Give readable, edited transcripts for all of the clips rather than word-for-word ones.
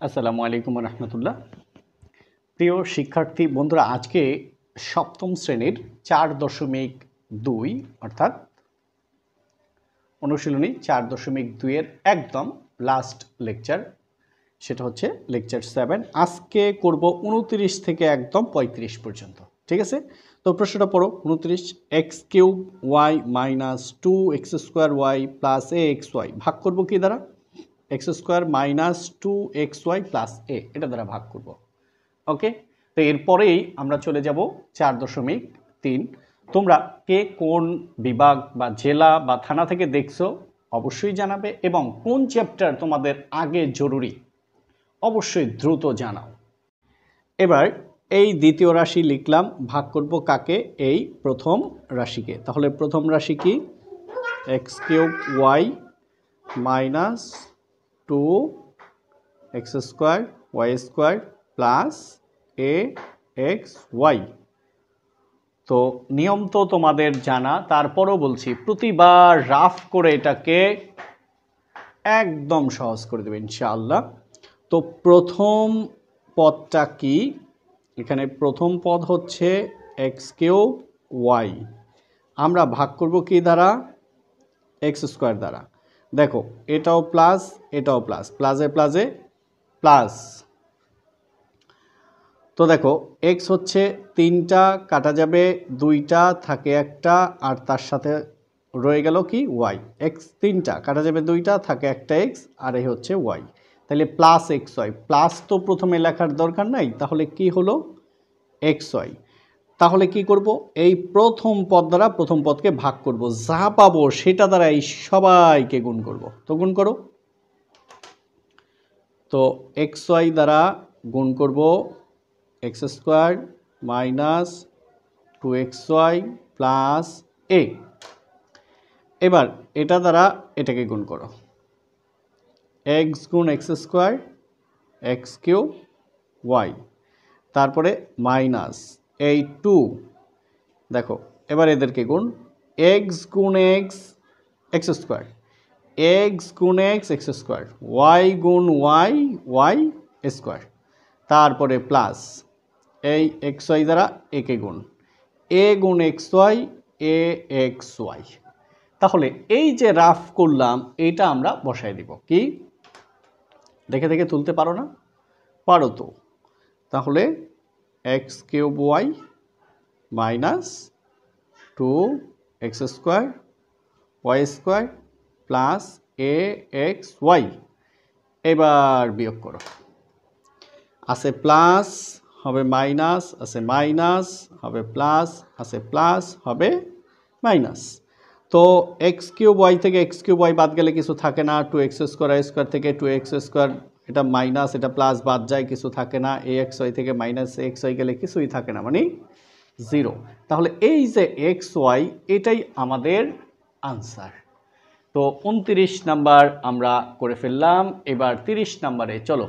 আসসালামু আলাইকুম রহমতুল্লাহ। প্রিয় শিক্ষার্থী বন্ধুরা, আজকে সপ্তম শ্রেণীর 4.2 অর্থাৎ অনুশীলনী 4.2 এর একদম লাস্ট লেকচার, সেটা হচ্ছে লেকচার 7। আজকে করব 29 থেকে একদম 35 পর্যন্ত। ঠিক আছে, তো প্রশ্নটা পড়ো। 29, x cube y minus 2x² y plus a x y ভাগ করবো কি দ্বারা? x² মাইনাস 2xy প্লাস এ, এটা দ্বারা ভাগ করব। ওকে, তো এরপরেই আমরা চলে যাব 4.3। তোমরা কে কোন বিভাগ বা জেলা বা থানা থেকে দেখছো অবশ্যই জানাবে, এবং কোন চ্যাপ্টার তোমাদের আগে জরুরি অবশ্যই দ্রুত জানাও। এবার এই দ্বিতীয় রাশি লিখলাম, ভাগ করব কাকে? এই প্রথম রাশিকে। তাহলে প্রথম রাশি কি? x³ y minus 2x² y² plus a x y. তো নিয়ম তো তোমাদের জানা, তারপরও বলছি, প্রতিবার রাফ করে এটাকে একদম সহজ করে দেবে ইনশাআল্লাহ। তো প্রথম পদটা কি? এখানে প্রথম পদ হচ্ছে x³ y, আমরা ভাগ করব কি দ্বারা? x² দ্বারা। দেখো, এটাও প্লাস এটাও প্লাস, প্লাসে প্লাসে প্লাস। তো দেখো, এক্স হচ্ছে 3টা, কাটা যাবে 2টা, থাকে একটা, আর তার সাথে রয়ে গেল কি? ওয়াই। এক্স 3টা, কাটা যাবে 2টা, থাকে একটা এক্স, আর এই হচ্ছে ওয়াই। তাহলে প্লাস এক্স ওয়াই। প্লাস তো প্রথমে লেখার দরকার নাই, তাহলে কি হলো? X y. তাহলে কি করব? এই প্রথম পদ দ্বারা প্রথম পদকে ভাগ করব, যা পাবো সেটা দ্বারা এই সবাইকে গুণ করব। তো গুণ করো। তো এক্স ওয়াই দ্বারা গুণ করব x² মাইনাস 2xy প্লাস এ। এবার এটা দ্বারা এটাকে গুণ করো, x গুণ x² x³ y, তারপরে মাইনাস এই 2। দেখো, এবার এদেরকে গুণ, x গুণ x x² x গুণ x x², y গুণ y y², তারপরে প্লাস এই এক্স ওয়াই দ্বারা একে গুণ, এ গুণ x Y A x y. তাহলে এই যে রাফ করলাম, এটা আমরা বসাই দিব। কি দেখে দেখে তুলতে পারো না? পারো তো। তাহলে x³ y minus 2x² y² plus a x y. এবার বিয়োগ করো, আছে প্লাস হবে মাইনাস, আছে মাইনাস হবে প্লাস, আছে প্লাস হবে মাইনাস। তো x³ y থেকে x³ y বাদ গেলে কিছু থাকে না, 2x² y² থেকে 2x², এটা মাইনাস এটা প্লাস বাদ যায়, কিছু থাকে না। এ এক্স ওয়াই থেকে মাইনাস এক্স ওয়াই গেলে কিছুই থাকে না, মানে 0। তাহলে এই যে এক্স ওয়াই, এটাই আমাদের আনসার। তো 29 নাম্বার আমরা করে ফেললাম। এবার 30 নাম্বারে চলো।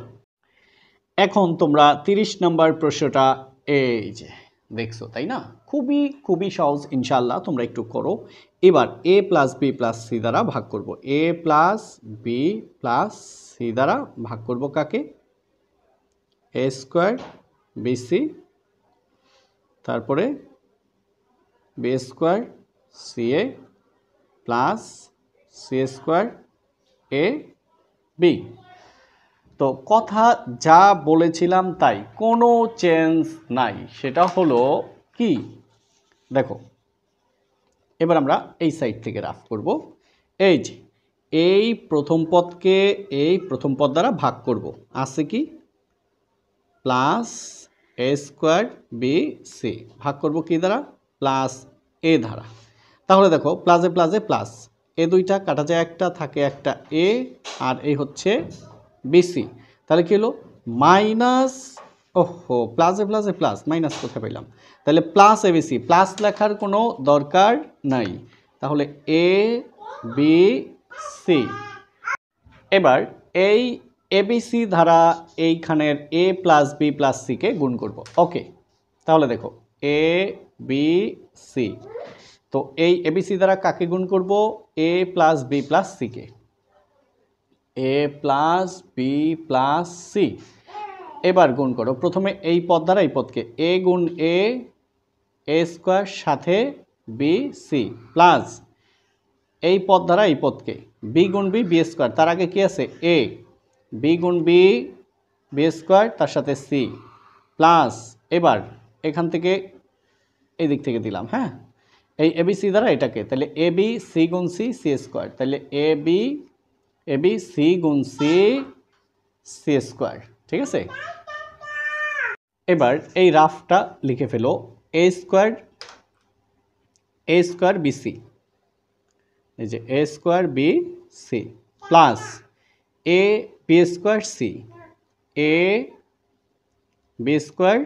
এখন তোমরা 30 নাম্বার প্রশ্নটা এই যে দেখছো, তাই না? খুবই খুবই সহজ, ইনশাআল্লাহ তোমরা একটু করো। এবার a plus b plus c দ্বারা ভাগ করব। a plus b plus c দ্বারা ভাগ করব কাকে? a² bc, তারপরে b² ca plus c² ab। তো কথা যা বলেছিলাম তাই, কোনো চেঞ্জ নাই। সেটা হলো কি? দেখো, এবার আমরা এই সাইড থেকে রাফ করব। এই যে এই প্রথম পদকে এই প্রথম পদ দ্বারা ভাগ করব, আছে কি? প্লাস a² bc ভাগ করব কি দ্বারা? প্লাস এ দ্বারা। তাহলে দেখো, প্লাসে প্লাসে প্লাস, এ 2টা, কাটা যায় একটা, থাকে একটা এ, আর এই হচ্ছে বিসি। তাহলে কি হলো? মাইনাস, ওহো, প্লাসে প্লাসে প্লাস, মাইনাস কোথায় পেলাম? তাহলে প্লাস এবিসি, প্লাস লেখার কোনো দরকার নাই। তাহলে এ বি সি। এবার এই এবিসি ধারা এইখানের এ প্লাস বি প্লাস সিকে গুণ করব। ওকে, তাহলে দেখো এ বি সি। তো এই এবিসি দ্বারা কাকে গুণ করব? এ প্লাস বি প্লাস সিকে। এ প্লাস বি প্লাস সি। এবার গুণ করো প্রথমে এই পদ দ্বারা এই পদকে, এ গুণ এ স্কোয়ার সাথে বি সি প্লাস এই পদ দ্বারা এই পদকে বি গুণ বি বি স্কোয়ার, তার আগে কি আছে এ, বি গুণ বি বি স্কোয়ার তার সাথে সি প্লাস এবার এখান থেকে এই দিক থেকে দিলাম, হ্যাঁ এই এ বি সি দ্বারা এটাকে, তাহলে এ বি সি গুণ সি সি স্কোয়ার, তাহলে এ বি সি গুণ সি সি স্কোয়ার। ঠিক আছে, এবার এই রাফটা লিখে ফেলো, এ স্কোয়ার বি সি, এই যে এ square B C plus A B square C, A B square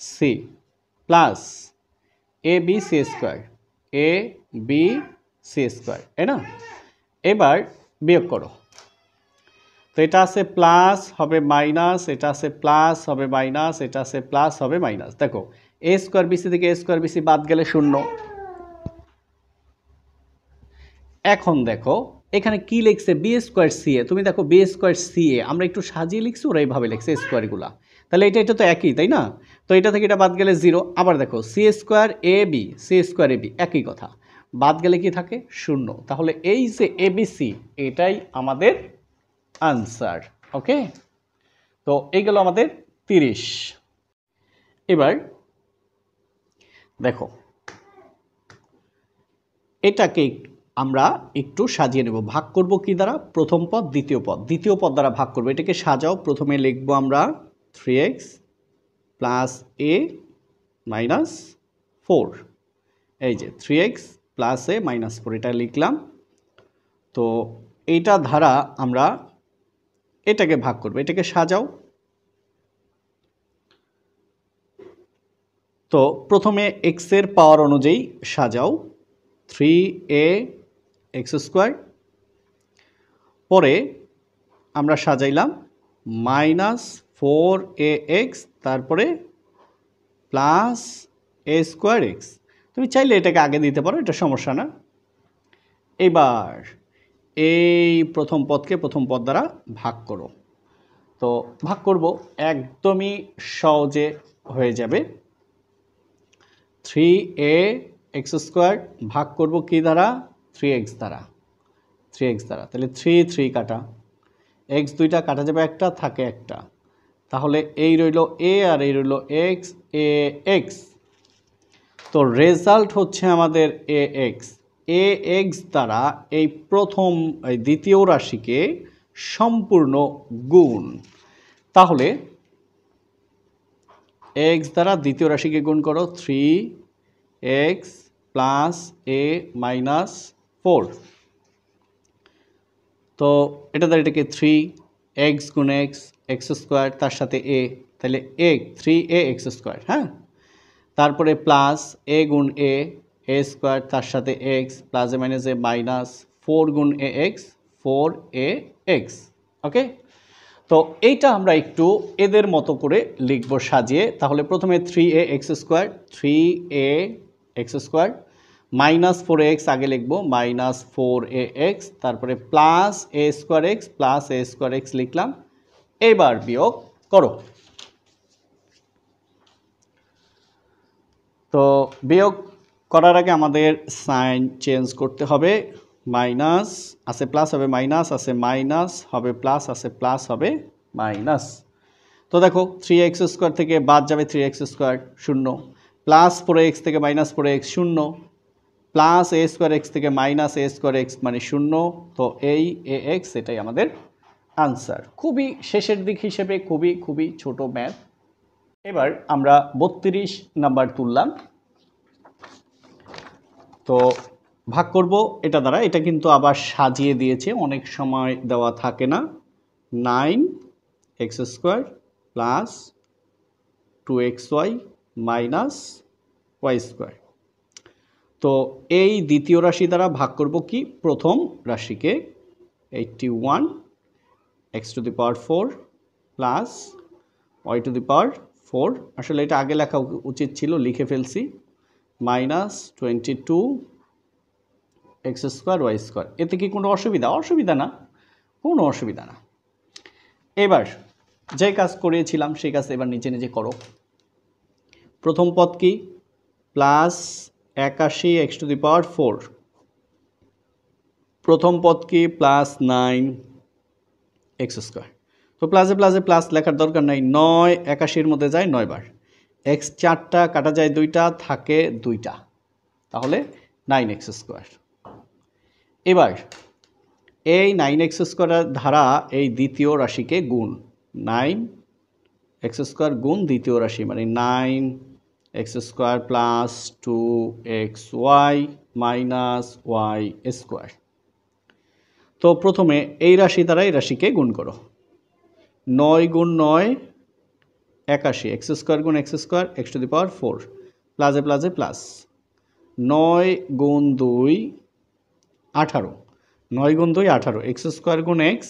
C plus A B C square, A B C square, তাই না? এবার বিয়োগ করো, তো এটা আছে প্লাস হবে মাইনাস, এটা আছে প্লাস হবে মাইনাস, এটা আছে প্লাস হবে মাইনাস। দেখো এ স্কোয়ার বিসি থেকে এ স্কোয়ার বিসি বাদ গেলে শূন্য। এখন দেখো এখানে কি লিখছে বি স্কোয়ার সি এ, তুমি দেখো বি স্কোয়ার সি এ আমরা একটু সাজিয়ে লিখছি, ওরা এইভাবে লিখছে স্কোয়ারগুলা, তাহলে এটা তো একই, তাই না? তো এটা থেকে এটা বাদ গেলে জিরো। আবার দেখো C square A B C square A B একই কথা, বাদ গেলে কি থাকে শূন্য, তাহলে এই যে এ বি সি এটাই আমাদের আনসার। ওকে, তো এই গেল আমাদের 30। এবার দেখো এটাকে আমরা একটু সাজিয়ে নেব, ভাগ করব কি দ্বারা, প্রথম পদ দ্বিতীয় পদ দ্বারা ভাগ করব। এটাকে সাজাও, প্রথমে লিখব আমরা 3x প্লাস এ মাইনাস 4, এই যে 3x প্লাস এ মাইনাস 4 এটা লিখলাম। তো এইটা দ্বারা আমরা এটাকে ভাগ করব, এটাকে সাজাও। তো প্রথমে x এর পাওয়ার অনুযায়ী সাজাও, 3ax স্কোয়ার, পরে আমরা সাজাইলাম মাইনাস 4ax, তারপরে প্লাস এ স্কোয়ার এক্স। তুমি চাইলে এটাকে আগে দিতে পারো, এটা সমস্যা না। এবার এই প্রথম পদকে প্রথম পদ দ্বারা ভাগ করো, তো ভাগ করব একদমই সহজে হয়ে যাবে। 3ax স্কোয়ার ভাগ করব কি দ্বারা, 3x দ্বারা, তাহলে 3 কাটা, x দুইটা কাটা যাবে, একটা থাকে একটা, তাহলে এই রইল a আর এই রইল x, ax। তো রেজাল্ট হচ্ছে আমাদের ax দ্বারা এই দ্বিতীয় রাশিকে সম্পূর্ণ গুণ, তাহলে x দ্বারা দ্বিতীয় রাশিকে গুণ করো, 3x প্লাস এ মাইনাস 4, তো এটা দ্বারা এটাকে 3x গুণ x স্কোয়ার তার সাথে a, তাহলে 3ax স্কোয়ার, হ্যাঁ, তারপরে প্লাস এ গুণ এ স্কোয়ার তার সাথে x প্লাস এ মাইনাস এ মাইনাস 4 গুণ ax 4ax। ওকে, তো এইটা আমরা একটু এদের মতো করে লিখব সাজিয়ে। তাহলে প্রথমে 3ax স্কোয়ার মাইনাস 4ax আগে লিখব, মাইনাস 4ax, তারপরে প্লাস এ স্কোয়ার এক্স প্লাস এ স্কোয়ার এক্স লিখলাম। এবার বিয়োগ করো, তো বিয়োগ করার আগে আমাদের সাইন চেঞ্জ করতে হবে, মাইনাস আছে প্লাস হবে মাইনাস, আছে মাইনাস হবে প্লাস, আছে প্লাস হবে মাইনাস। তো দেখো 3x স্কোয়ার থেকে বাদ যাবে 3x স্কোয়ার শূন্য, প্লাস 4x থেকে মাইনাস 4x শূন্য, প্লাস এ স্কোয়ার এক্স থেকে মাইনাস এ স্কোয়ার এক্স মানে শূন্য। তো এই ax এটাই আমাদের আনসার। খুবই শেষের দিক হিসেবে খুবই ছোট ম্যাথ। এবার আমরা 32 নাম্বার তুললাম, তো ভাগ করব এটা দ্বারা, এটা কিন্তু আবার সাজিয়ে দিয়েছে, অনেক সময় দেওয়া থাকে না। 9x square plus 2xy minus y square. তো এই দ্বিতীয় রাশি দ্বারা ভাগ করব কি প্রথম রাশিকে, 81 x to the power 4 plus y to the power 4, আসলে এটা আগে লেখা উচিত ছিল, লিখে ফেলছি, minus 22 x square y square. এতে কি কোনো অসুবিধা? অসুবিধা না, কোনো অসুবিধা না। এবার যে কাজ করিয়েছিলাম সেই কাজ এবার নিজে নিজে করো। প্রথম পদ কি? Plus 81 x to the power 4। প্রথম পদ কি? Plus 9 x square. তো প্লাসে প্লাসে প্লাস লেখার দরকার নাই, 9 81-র মধ্যে যায় 9 বার, এক্স 4টা কাটা যায় 2টা, থাকে 2টা, তাহলে 9 এক্স স্কোয়ার। এবার এই 9 এক্স স্কোয়ারের ধারা এই দ্বিতীয় রাশিকে গুণ, 9 এক্স স্কোয়ার গুণ দ্বিতীয় রাশি, মানে 9 x square plus 2 x y minus y square. তো প্রথমে এই রাশি দ্বারা এই রাশিকে গুণ করো, 9 গুণ 9 81, এক্স স্কোয়ার গুণ x square x to the power 4, প্লাসে প্লাসে প্লাস, 9 গুণ 2 18, 9 গুণ 2 18, এক্স স্কোয়ার গুণ এক্স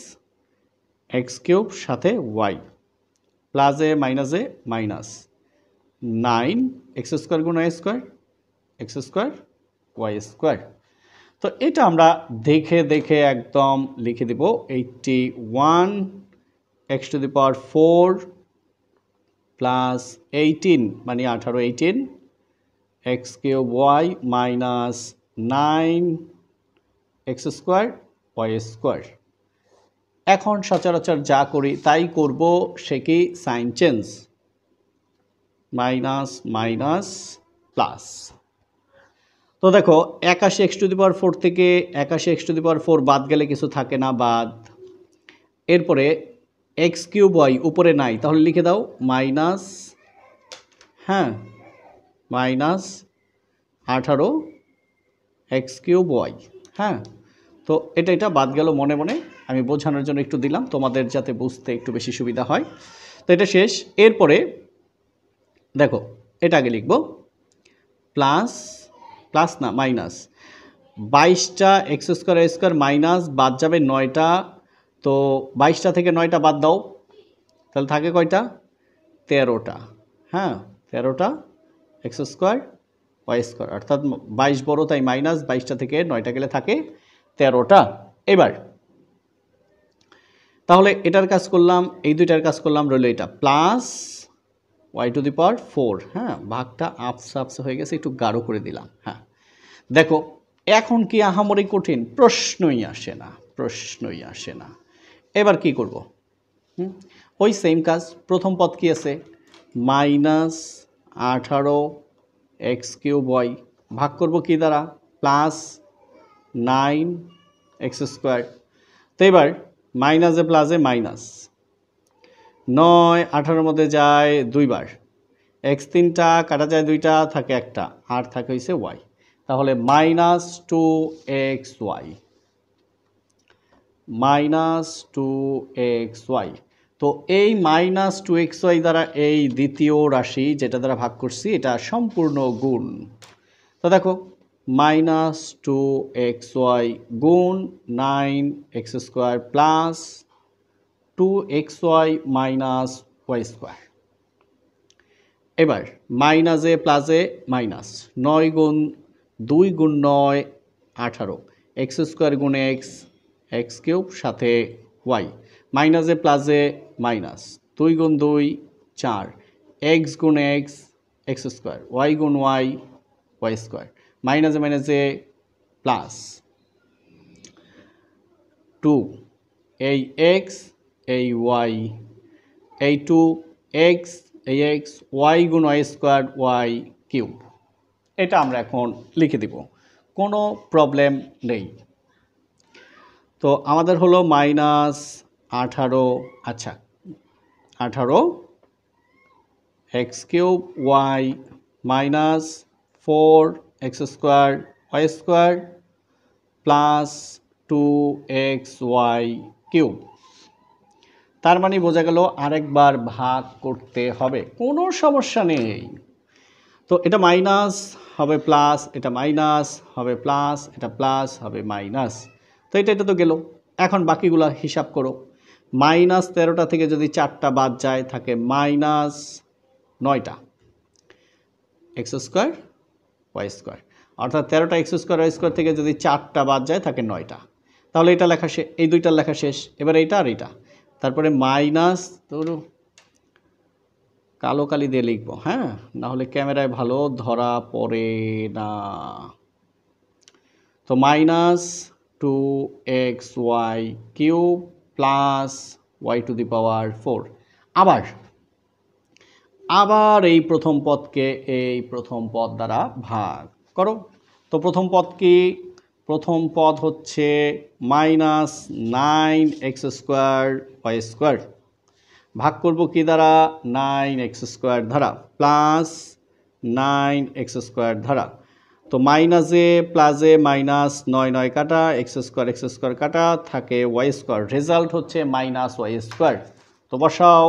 এক্স কিউব সাথে ওয়াই, প্লাসে মাইনাসে মাইনাস, 9 এক্স স্কোয়ার গুণ y square x square y square. তো এটা আমরা দেখে দেখে একদম লিখে দেব, 81 x to the power 4 plus 18 মানে 18, 18 x cube y minus 9 x square y square. এখন সচরাচর যা করি তাই করব, সে কি? Sign change, minus minus plus. তো দেখো 81 এক্স টু দি পাওয়ার 4 থেকে 81 এক্স টু দি পাওয়ার 4 বাদ গেলে কিছু থাকে না, বাদ। এরপরে এক্স কিউব ওয়াই উপরে নাই, তাহলে লিখে দাও মাইনাস, হ্যাঁ মাইনাস 18 এক্স কিউব ওয়াই, হ্যাঁ। তো এটা বাদ গেল মনে মনে, আমি বোঝানোর জন্য একটু দিলাম তোমাদের যাতে বুঝতে একটু বেশি সুবিধা হয়। তো এটা শেষ। এরপরে দেখো এটা আগে লিখব, প্লাস প্লাস না মাইনাস 22টা x square y square minus বাদ যাবে 9টা, তো 22টা থেকে 9টা বাদ দাও, তাহলে থাকে কয়টা? 13টা, হ্যাঁ 13টা এক্স স্কোয়ার ওয়াই স্কোয়ার, অর্থাৎ 22 বড় তাই মাইনাস, 22টা থেকে 9টা গেলে থাকে 13টা। এবার তাহলে এটার কাজ করলাম, এই দুইটার কাজ করলাম, রইল এটা plus y to the power 4, হ্যাঁ ভাগটা আপসা আপসা হয়ে গেছে, একটু গাঢ় করে দিলাম। হ্যাঁ দেখো এখন কি আহামরি কঠিন? প্রশ্নই আসে না, প্রশ্নই আসে না। এবার কি করব? ওই সেম কাজ, প্রথম পদ কি আছে? মাইনাস 18 এক্স কিউব ওয়াই, ভাগ করব কি দ্বারা? Plus 9 x square. তো এবার মাইনাসে প্লাসে মাইনাস, 9 18-র মধ্যে যায় 2 বার, এক্স 3টা কাটা যায় 2টা, থাকে একটা, আর থাকে হয়েছে ওয়াই, তাহলে minus 2 x y, minus 2 x y. তো এই মাইনাস 2 এক্স ওয়াই দ্বারা এই দ্বিতীয় রাশি যেটা দ্বারা ভাগ করছি এটা সম্পূর্ণ গুণ। তো দেখো মাইনাস 2 এক্স ওয়াই গুণ 9 x square plus 2 x y minus y square. এবার মাইনাসে প্লাসে মাইনাস, 9 গুণ 2 গুণ 9 18, এক্স স্কোয়ার গুণ এক্স এক্স কিউব সাথে ওয়াই, মাইনাসে প্লাসে মাইনাস, 2 গুণ 2 4, এক্স গুণ এক্স এক্স স্কোয়ার, ওয়াই গুণ ওয়াই ওয়াই স্কোয়ার, মাইনাসে মাইনাসে প্লাস 2, এই এক্স এই ওয়াই, এই 2 এক্স এই এক্স, ওয়াই গুণ ওয়াই স্কোয়ার ওয়াই কিউব। এটা আমরা এখন লিখে দিব, কোনো প্রবলেম নেই। তো আমাদের হলো মাইনাস 18, আচ্ছা 18 x cube y minus 4 x square y square plus 2 x y cube. তার মানে বোঝা গেল আরেকবার ভাগ করতে হবে, কোনো সমস্যা নেই। তো এটা মাইনাস হবে প্লাস, এটা মাইনাস হবে প্লাস, এটা প্লাস হবে মাইনাস, তো এটা তো গেল। এখন বাকিগুলো হিসাব করো, মাইনাস 13টা থেকে যদি 4টা বাদ যায় থাকে মাইনাস 9টা এক্স স্কোয়ার ওয়াই স্কোয়ার, অর্থাৎ 13টা এক্স স্কোয়ার ওয়াই স্কোয়ার থেকে যদি 4টা বাদ যায় থাকে 9টা। তাহলে এটা লেখা শেষ, এই দুইটার লেখা শেষ। এবার এইটা আর এইটা, তারপরে মাইনাস, ধরো কালো কালি দিয়ে লিখবো, হ্যাঁ, না হলে ক্যামেরায় ভালো ধরা পড়ে না। তো minus 2xy cube plus y to the power 4। আবার এই প্রথম পদকে এই প্রথম পদ দ্বারা ভাগ করো। তো প্রথম পদ কি? প্রথম পদ হচ্ছে minus 9x square y square, ভাগ করব কি দ্বারা? 9x স্কোয়ার দ্বারা, প্লাস 9x স্কোয়ার দ্বারা। তো মাইনাসে প্লাসে মাইনাস 9 কাটা, এক্স স্কোয়ার কাটা, থাকে ওয়াই স্কোয়ার। রেজাল্ট হচ্ছে মাইনাস ওয়াই স্কোয়ার। তো বসাও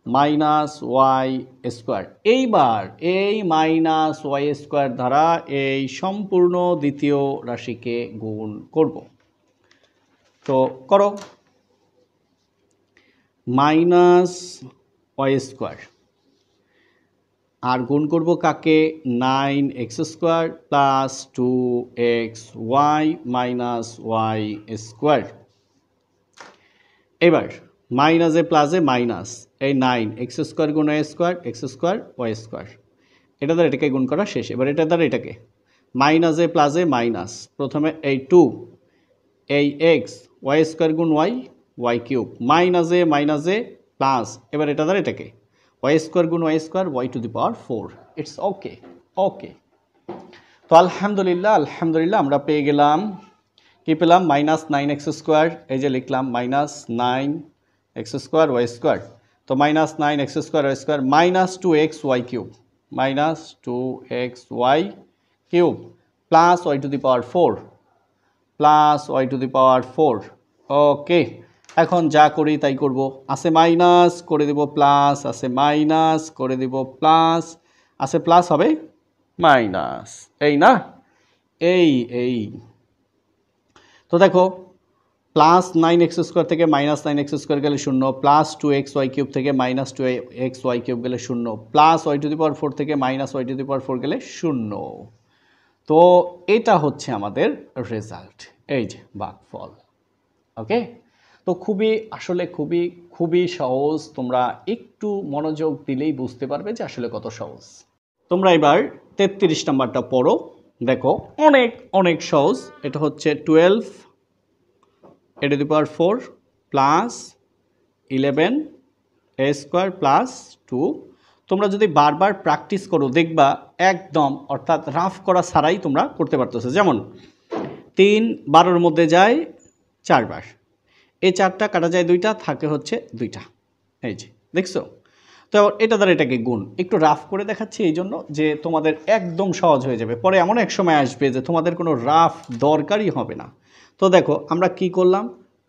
মাইনাস ওয়াই স্কোয়ার। এইবার এই মাইনাস ওয়াই স্কোয়ার দ্বারা এই সম্পূর্ণ দ্বিতীয় রাশিকে গুণ করব। তো করো, মাইনাস ওয়াই স্কোয়ার আর গুণ করব কাকে? 9x square plus 2xy minus y square. এবার মাইনাসে প্লাসে মাইনাস, এই 9x স্কোয়ার গুণ y square, x square y square, এটা দ্বারা এটাকে গুণ করা শেষ। এবার এটা দ্বারা এটাকে মাইনাসে প্লাসে মাইনাস, প্রথমে এই 2, এই এক্স, ওয়াই স্কোয়ার গুণ ওয়াই, ওয়াই কিউব, মাইনাসে মাইনাসে প্লাস, এবার এটা দ্বারা এটাকে ওয়াই স্কোয়ার গুণ y square, y to the power 4। It's okay. Okay, তো আলহামদুলিল্লাহ আমরা পেয়ে গেলাম, কি পেলাম? মাইনাস 9x স্কোয়ার, এই যে লিখলাম minus 9x square y square. তো minus 9x square y square minus 2xy cube, minus 2xy cube plus y to the power 4, plus y to the power 4। Okay, এখন যা করি তাই করব। আছে মাইনাস করে দেব প্লাস, আছে মাইনাস করে দেব প্লাস, আছে প্লাস হবে মাইনাস, এই না? এই তো দেখো, প্লাস 9x স্কোয়ার থেকে মাইনাস 9x স্কোয়ার গেলে 0, প্লাস 2xy কিউব থেকে মাইনাস 2xy কিউব গেলে 0, plus y to the power 4 থেকে minus Y to the power 4 গেলে 0। তো এটা হচ্ছে আমাদের রেজাল্ট, এই যে ভাগফল। ওকে, তো আসলে খুবই সহজ। তোমরা একটু মনোযোগ দিলেই বুঝতে পারবে যে আসলে কত সহজ। তোমরা এবার 33 নাম্বারটা পড়ো, দেখো অনেক সহজ। এটা হচ্ছে 12 a to the power 4 plus 11 a square plus 2। তোমরা যদি বারবার প্র্যাকটিস করো দেখবা একদম, অর্থাৎ রাফ করা ছাড়াই তোমরা করতে পারতেছো। যেমন 3 12-এর মধ্যে যায় 4 বার, এই 4টা কাটা যায় 2টা, থাকে হচ্ছে 2টা। এই যে দেখছো? তো এটা দ্বারা এটাকে গুণ, একটু রাফ করে দেখাচ্ছি এই জন্য যে তোমাদের একদম সহজ হয়ে যাবে। পরে এমন এক সময় আসবে যে তোমাদের কোনো রাফ দরকারই হবে না। তো দেখো আমরা কি করলাম,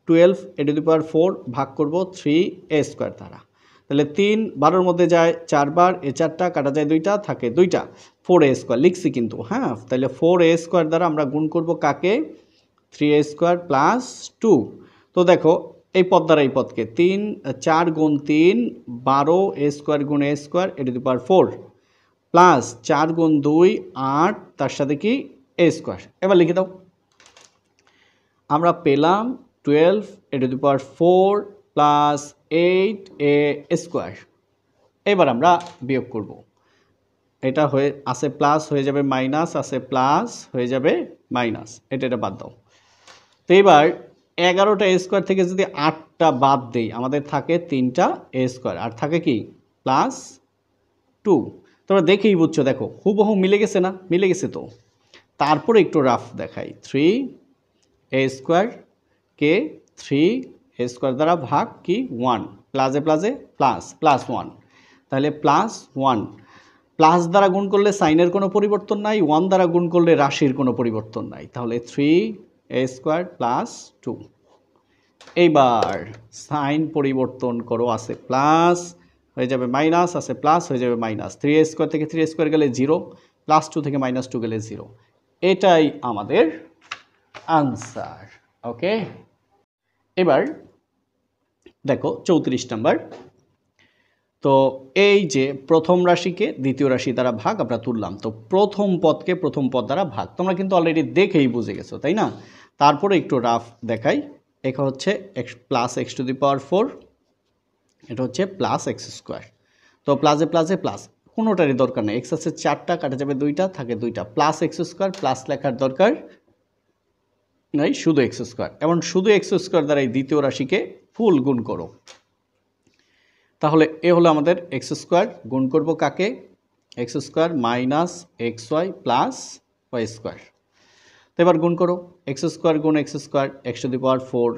12 a to the power 4 ভাগ করব 3a স্কোয়ার দ্বারা। তাহলে 3 12-এর মধ্যে যায় 4 বার, এই 4টা কাটা যায় 2টা, থাকে 2টা, 4a স্কোয়ার লিখছি কিন্তু, হ্যাঁ। তাহলে 4a স্কোয়ার দ্বারা আমরা গুণ করব কাকে? 3a square plus 2। তো দেখো এই পদ দ্বারা এই পদকে 3 4 গুণ 3 12 a স্কোয়ার গুণ a square a to the power 4 plus 4 গুণ 2 8, তার সাথে কি a স্কোয়ার। এবার লিখে দাও, আমরা পেলাম 12 a to the power 4 plus 8a square. এবার আমরা বিয়োগ করব, এটা হয়ে আছে প্লাস হয়ে যাবে মাইনাস, আছে প্লাস হয়ে যাবে মাইনাস, এটা বাদ দাও। তো এবার 11টা a স্কোয়ার থেকে যদি 8টা বাদ দেই আমাদের থাকে 3টা a স্কোয়ার, আর থাকে কি প্লাস 2। তোমরা দেখেই বুঝছো, দেখো হুবহু মিলে গেছে না? মিলে গেছে। তো তারপরে একটু রাফ দেখাই, 3a স্কোয়ার কে 3a স্কোয়ার দ্বারা ভাগ কি 1, প্লাসে প্লাসে প্লাস, প্লাস 1, তাহলে প্লাস 1। প্লাস দ্বারা গুণ করলে সাইনের কোনো পরিবর্তন নাই, 1 দ্বারা গুণ করলে রাশির কোনো পরিবর্তন নাই, তাহলে 3a স্কোয়ার প্লাস 2। এইবার সাইন পরিবর্তন করো, আছে প্লাস হয়ে যাবে মাইনাস, আছে প্লাস হয়ে যাবে মাইনাস, 3a স্কোয়ার থেকে 3a স্কোয়ার গেলে 0, প্লাস 2 থেকে মাইনাস 2 গেলে 0। এটাই আমাদের আনসার। ওকে, এবার দেখো 34 নাম্বার, তো এই যে প্রথম রাশিকে দ্বিতীয় রাশি দ্বারা ভাগ আমরা তুললাম, তো প্রথম পদকে প্রথম পদ দ্বারা ভাগ তোমরা কিন্তু অলরেডি দেখেই বুঝে গেছো, তাই না? তারপরে একটু রাফ দেখাই। এটা হচ্ছে plus x to the power 4, এটা হচ্ছে প্লাস এক্স স্কোয়ার। তো প্লাসে প্লাসে প্লাস, কোনোটারই দরকার নেই, এক্স আছে 4টা, কাটা যাবে 2টা, থাকে 2টা, প্লাস এক্স স্কোয়ার, প্লাস লেখার দরকার নাই, শুধু এক্স স্কোয়ার। এবং শুধু এক্স স্কোয়ার দ্বারা এই দ্বিতীয় রাশিকে ফুল গুণ করো। তাহলে এ হলো আমাদের এক্স স্কোয়ার, গুণ করব কাকে? X square minus x y plus y square. তো এবার গুণ করো, এক্স স্কোয়ার গুণ x square x to the power 4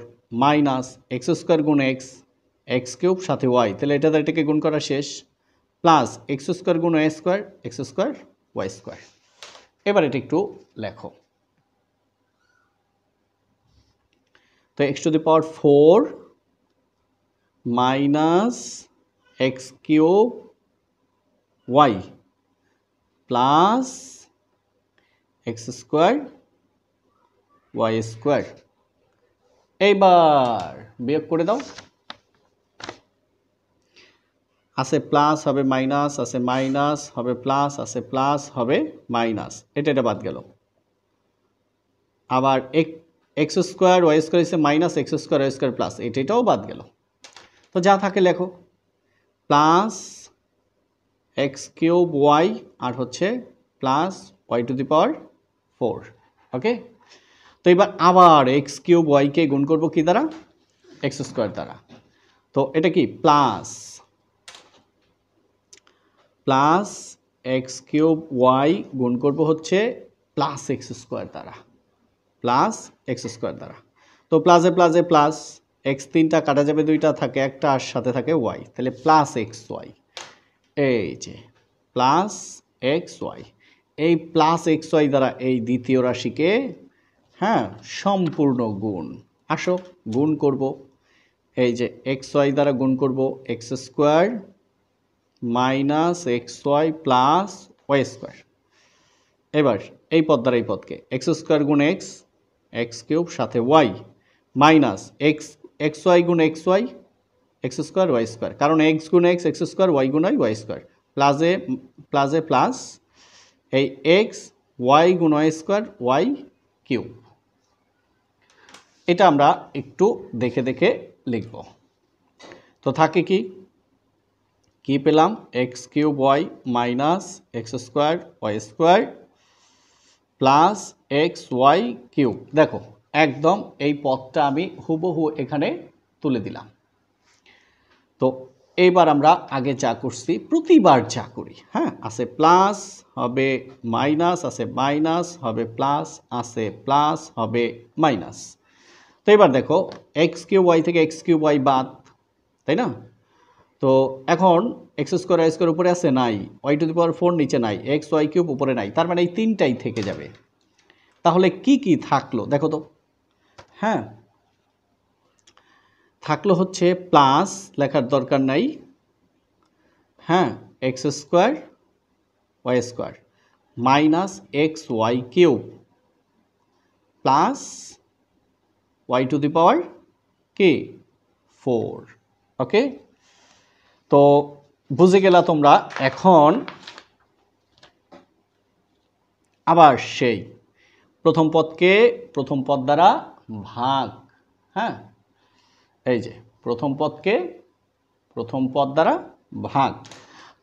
minus x square গুণ এক্স এক্স কিউব সাথে ওয়াই, তাহলে এটা এটাকে গুণ করা শেষ, প্লাস এক্স স্কোয়ার গুণ y square x square y square. এবার এটা একটু লেখো। তো x to the power 4 minus x cube y plus x square y square. এইবার বিয়োগ করে দাও, আছে প্লাস হবে মাইনাস, আছে মাইনাস হবে প্লাস, আছে প্লাস হবে মাইনাস, এটা বাদ গেল। আবার এক্স স্কোয়ার ওয়াই স্কোয়ার হচ্ছে minus x square y square plus, এটাও বাদ গেল। তো যা থাকে লেখো, প্লাস এক্স কিউব ওয়াই আর হচ্ছে plus y to the power 4। Okay, তো এবার আবার এক্স কিউব ওয়াইকে গুণ করবো কি দ্বারা? এক্স স্কোয়ার দ্বারা। তো এটা কি plus plus x cube y গুণ করবো হচ্ছে প্লাস এক্স স্কোয়ার দ্বারা, প্লাস এক্স স্কোয়ার দ্বারা। তো প্লাসে প্লাসে প্লাস, এক্স 3টা, কাটা যাবে 2টা, থাকে একটা, আর সাথে থাকে ওয়াই, তাহলে প্লাস এক্স ওয়াই। এই যে প্লাস এক্স ওয়াই, এই প্লাস এক্স ওয়াই দ্বারা এই দ্বিতীয় রাশিকে সম্পূর্ণ গুণ। আসো গুণ করব, এই যে এক্স ওয়াই দ্বারা গুণ করব x square minus x y plus y square. এবার এই পদ দ্বারা এই পদকে এক্স স্কোয়ার গুণ এক্স এক্স কিউব সাথে ওয়াই মাইনাস এক্স ওয়াই গুণ x y x square y square, কারণ এক্স গুণ এক্স এক্স স্কোয়ার, ওয়াই গুণ ওয়াই স্কোয়ার, প্লাসে প্লাসে প্লাস, এই এক্স ওয়াই গুণ ওয়াই স্কোয়ার ওয়াই কিউব। এটা আমরা একটু দেখে দেখে লিখব। তো থাকে কি পেলাম? X cube y minus x square y square plus x y cube. দেখো একদম এই পদটা আমি হুবহু এখানে তুলে দিলাম। তো এইবার আমরা আগে যা করছি প্রতিবার যা করি, আছে প্লাস হবে মাইনাস, আছে মাইনাস হবে প্লাস, আছে প্লাস হবে মাইনাস। তো এবার দেখো এক্স কিউব ওয়াই থেকে এক্স কিউব ওয়াই বাদ, তাই না? তো এখন এক্স স্কোয়ার ওয়াই স্কোয়ার উপরে আছে নাই, ওয়াই টু দি পাওয়ার 4 নিচে নাই, এক্স ওয়াই কিউব উপরে নাই, তার মানে এই তিনটাই থেকে যাবে। তাহলে কি কি থাকলো দেখো তো। থাকলো হচ্ছে প্লাস, লেখার দরকার নাই, x square y square minus x y cube plus y to the power কি 4। ওকে, তো বুঝে গেলা তোমরা। এখন আবার সেই প্রথম পদকে প্রথম পদ দ্বারা ভাগ। এই যে প্রথম পদকে প্রথম পদ দ্বারা ভাগ।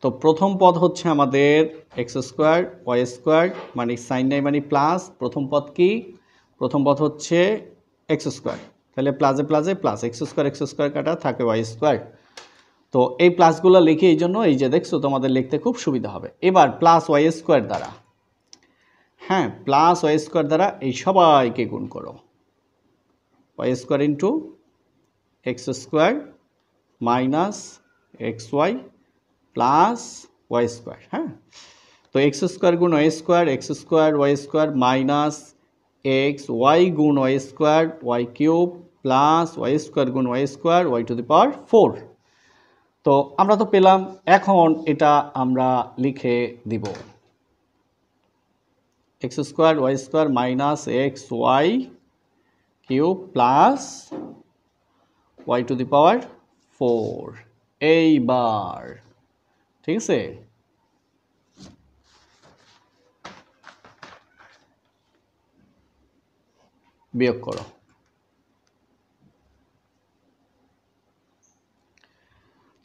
তো প্রথম পদ হচ্ছে আমাদের এক্স স্কোয়ার ওয়াই স্কোয়ার, মানে সাইন নাই মানে প্লাস, প্রথম পদ কি? প্রথম পদ হচ্ছে এক্স স্কোয়ার, তাহলে প্লাসে প্লাসে প্লাস, এক্স স্কোয়ার কাটা, থাকে ওয়াই স্কোয়ার। তো এই প্লাসগুলো লিখে এই জন্য এই যে দেখছো তোমাদের লিখতে খুব সুবিধা হবে। এবার প্লাস ওয়াই স্কোয়ার দ্বারা, প্লাস ওয়াই স্কোয়ার দ্বারা এই সবাইকে গুণ করো, y square into x square minus x y plus y square. তো এক্স স্কোয়ার গুণ y square minus x y গুণ y square y cube plus y square গুণ y square y to the power 4। তো আমরা তো পেলাম, এখন এটা আমরা লিখে দিব x square minus x y cube plus y to the power 4। এইবার ঠিক আছে? বিয়োগ করো।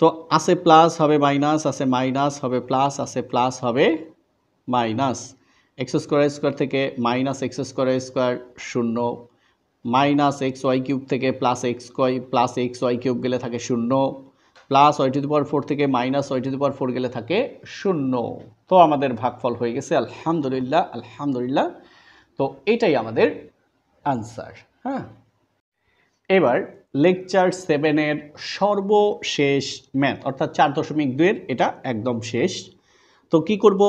তো আছে প্লাস হবে মাইনাস, আছে মাইনাস হবে প্লাস, আছে প্লাস হবে মাইনাস। এক্স স্কোয়ার থেকে মাইনাস এক্স স্কোয়ার শূন্য, মাইনাস এক্স ওয়াই কিউব থেকে প্লাস এক্স ওয়াই কিউব গেলে থাকে শূন্য, plus y to the power 4 থেকে minus Y to the power 4 গেলে থাকে শূন্য। তো আমাদের ভাগফল হয়ে গেছে আলহামদুলিল্লাহ, আলহামদুলিল্লাহ। তো এটাই আমাদের আনসার। হ্যাঁ, এবার লেকচার 7-এর সর্বশেষ ম্যাথ অর্থাৎ 4.2-এর এটা একদম শেষ। তো কি করব,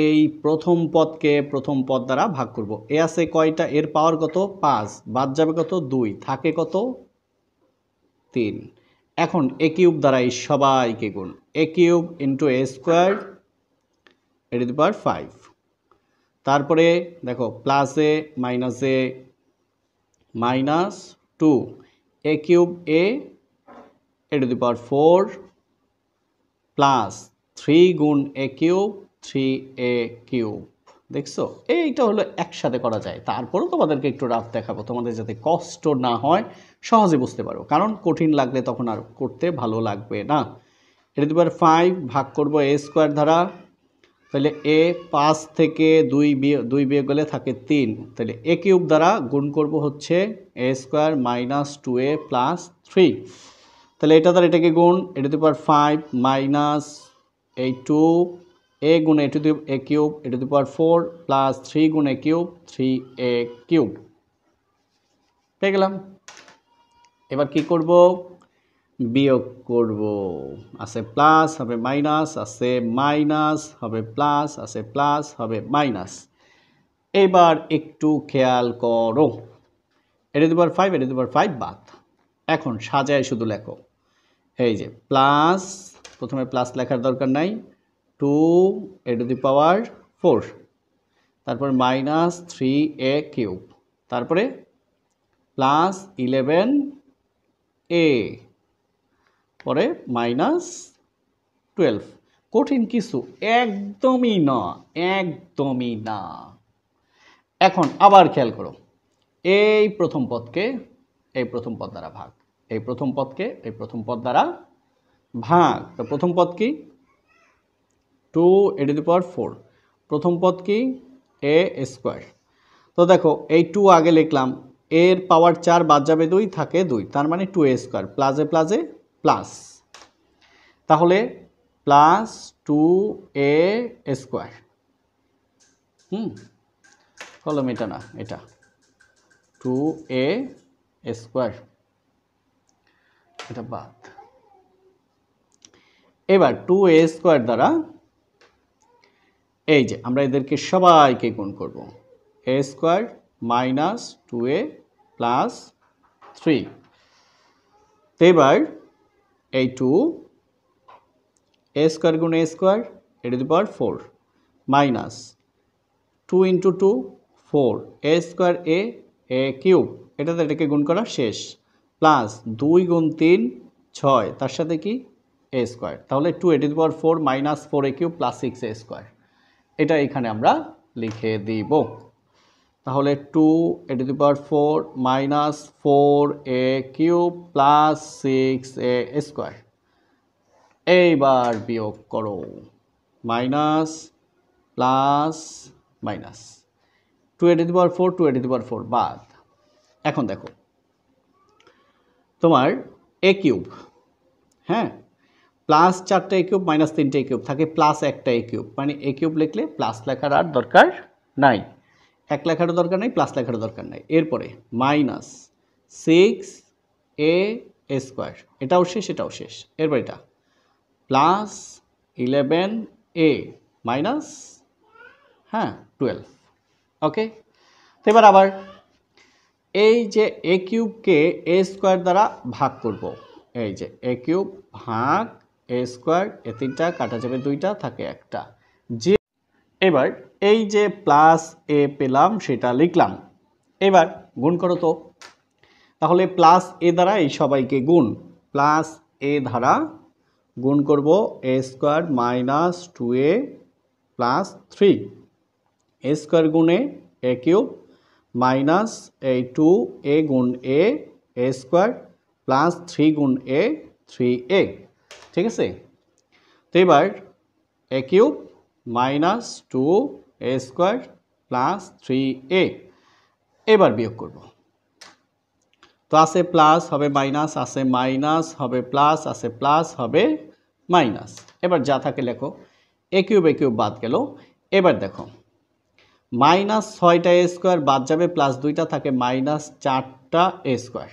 এই প্রথম পদকে প্রথম পদ দ্বারা ভাগ করব। এ আছে কয়টা, এর পাওয়ার কত 5, বাদ যাবে কত 2, থাকে কত 3। এখন এ কিউব দ্বারা এই সবাইকে গুণ, a cube into a square a to the power 5। তারপরে দেখো প্লাসে মাইনাসে -2 a cube a to the power 4 plus 3 গুণ এ কিউব 3a কিউব। দেখছো, এইটা হলো একসাথে করা যায়। তারপরেও তোমাদেরকে একটু রাফ দেখাবো, তোমাদের যাতে কষ্ট না হয়, সহজে বুঝতে পারো, কারণ কঠিন লাগলে তখন আর করতে ভালো লাগবে না। এ টু দি পাওয়ার 5 ভাগ করবো এ স্কোয়ার দ্বারা, তাহলে এ 5 থেকে 2 বিয়োগ গেলে থাকে 3, তাহলে এ কিউব দ্বারা গুণ করব হচ্ছে এ স্কোয়ার -2a প্লাস 3। তাহলে এটা দ্বারা এটাকে গুণ, এ টু দি পাওয়ার 5 মাইনাস এই 2 এ গুণ a cube a to the power 4 plus 3 গুণ এ কিউব 3a কিউব পেয়ে গেলাম। এবার কি করব, বিয়োগ করব। আছে প্লাস হবে মাইনাস, আছে মাইনাস হবে প্লাস, আছে প্লাস হবে মাইনাস। এবার একটু খেয়াল করো, এ to the power 5 A to the power 5 বাদ। এখন সাজায় শুধু লেখো, এই যে প্লাস, প্রথমে প্লাস লেখার দরকার নাই, 2 এ টু দি পাওয়ার 4, তারপর মাইনাস 3a কিউব, তারপরে প্লাস 11a, পরে -12। কঠিন কিছু একদমই না, একদমই না। এখন আবার খেয়াল করো, এই প্রথম পদকে এই প্রথম পদ দ্বারা ভাগ, এই প্রথম পদকে এই প্রথম পদ দ্বারা ভাগ। তো প্রথম পদ কি 2 এ টু দি পাওয়ার 4, প্রথম পদ কি এ স্কোয়ার। তো দেখো এই 2 আগে লিখলাম, এর পাওয়ার 4 বাদ যাবে 2, থাকে 2, তার মানে 2a স্কোয়ার প্লাসে প্লাসে প্লাস, তাহলে প্লাস 2a স্কোয়ার। কলম এটা না, এটা 2a স্কোয়ার, এটা বাদ। এবার 2a স্কোয়ার দ্বারা এই যে আমরা এদেরকে সবাইকে গুণ করব, a square minus 2a plus 3। তো এবার এই 2 a স্কোয়ার গুণ a square a to the power 4 minus 2 into 2 4 a square a cube, এটাতে এটাকে গুণ করা শেষ, প্লাস 2 গুণ 3 6, তার সাথে কি a স্কোয়ার, তাহলে 2 a to the power 4 minus 4a cube plus 6a square, এটা এখানে আমরা লিখে দিব। তাহলে 2 a to the power 4 minus 4a cube plus 6a square. এইবার বিয়োগ করো, minus plus minus, 2 a to the power 4 2 a to the power 4 বাদ। এখন দেখো তোমার এ কিউব, হ্যাঁ, প্লাস 4টা এ কিউব মাইনাস 3টা এ কিউব, থাকে প্লাস 1টা এ কিউব, মানে এ কিউব লিখলে প্লাস লেখার আর দরকার নাই, 1 লেখারও দরকার নাই, প্লাস লেখারও দরকার নাই। এরপরে মাইনাস 6a স্কোয়ার, এটাও শেষ এটাও শেষ। এরপর এটা প্লাস 11a মাইনাস 12। ওকে, তো এবার আবার এই যে এ কিউবকে এ স্কোয়ার দ্বারা ভাগ করব, এই যে এ কিউব ভাগ এ স্কোয়ার, এ 3টা কাটা যাবে 2টা, থাকে 1টা। যে এবার এই যে প্লাস এ পেলাম সেটা লিখলাম, এবার গুণ করো তো। তাহলে প্লাস এ দ্বারা এই সবাইকে গুণ, প্লাস এ দ্বারা গুণ করব এ স্কোয়ার মাইনাস 2a প্লাস 3 এ স্কোয়ার গুণে এ কিউব মাইনাস এই 2a গুণ এ স্কোয়ার প্লাস 3 গুণ এ 3a, ঠিক আছে। তো এবার a cube minus 2a square plus 3a, এবার বিয়োগ করব। তো আছে প্লাস হবে মাইনাস, আছে মাইনাস হবে প্লাস, আছে প্লাস হবে মাইনাস। এবার যা থাকে লেখো, এ কিউব বাদ গেল। এবার দেখো মাইনাস 6টা এ স্কোয়ার বাদ যাবে, প্লাস 2টা থাকে মাইনাস 4টা এ স্কোয়ার।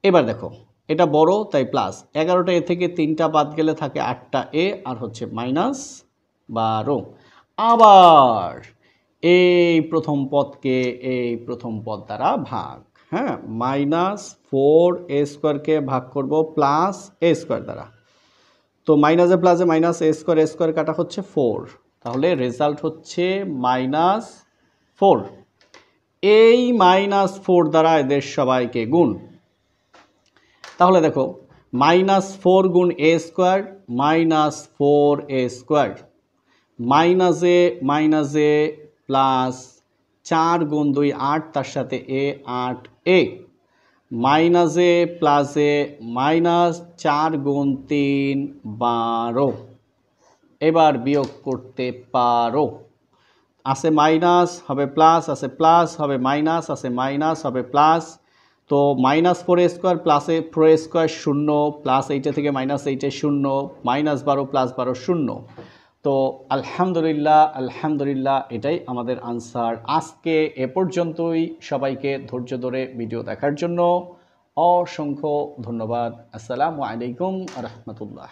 এবার দেখো এটা বড় তাই প্লাস, 11টা এ থেকে 3টা বাদ গেলে থাকে 8টা এ আর হচ্ছে মাইনাস 12। আবার এই প্রথম পদকে এই প্রথম পদ দ্বারা ভাগ, হ্যাঁ, মাইনাস 4a স্কোয়ারকে ভাগ করব প্লাস এ স্কোয়ার দ্বারা। তো মাইনাসে প্লাসে মাইনাস এ স্কোয়ার কাটা হচ্ছে 4, তাহলে রেজাল্ট হচ্ছে মাইনাস 4। এই মাইনাস 4 দ্বারা এদের সবাইকে গুণ। তাহলে দেখো মাইনাস 4 গুণ এ স্কোয়ার মাইনাস 4a স্কোয়ার, মাইনাসে প্লাস 4 গুণ 2 8, তার সাথে এ 8a, মাইনাসে প্লাসে মাইনাস 4 গুণ 3 12। এবার বিয়োগ করতে পারো, আছে মাইনাস হবে প্লাস, আছে প্লাস হবে মাইনাস, আছে মাইনাস হবে প্লাস। তো মাইনাস 4a স্কোয়ার প্লাসে 4a স্কোয়ার 0, প্লাস এইটা থেকে মাইনাস এইটা 0, মাইনাস 12 প্লাস 12 0। তো আলহামদুলিল্লাহ এটাই আমাদের আনসার। আজকে এ পর্যন্তই। সবাইকে ধৈর্য ধরে ভিডিও দেখার জন্য অসংখ্য ধন্যবাদ। আসসালামু আলাইকুম রহমতুল্লাহ।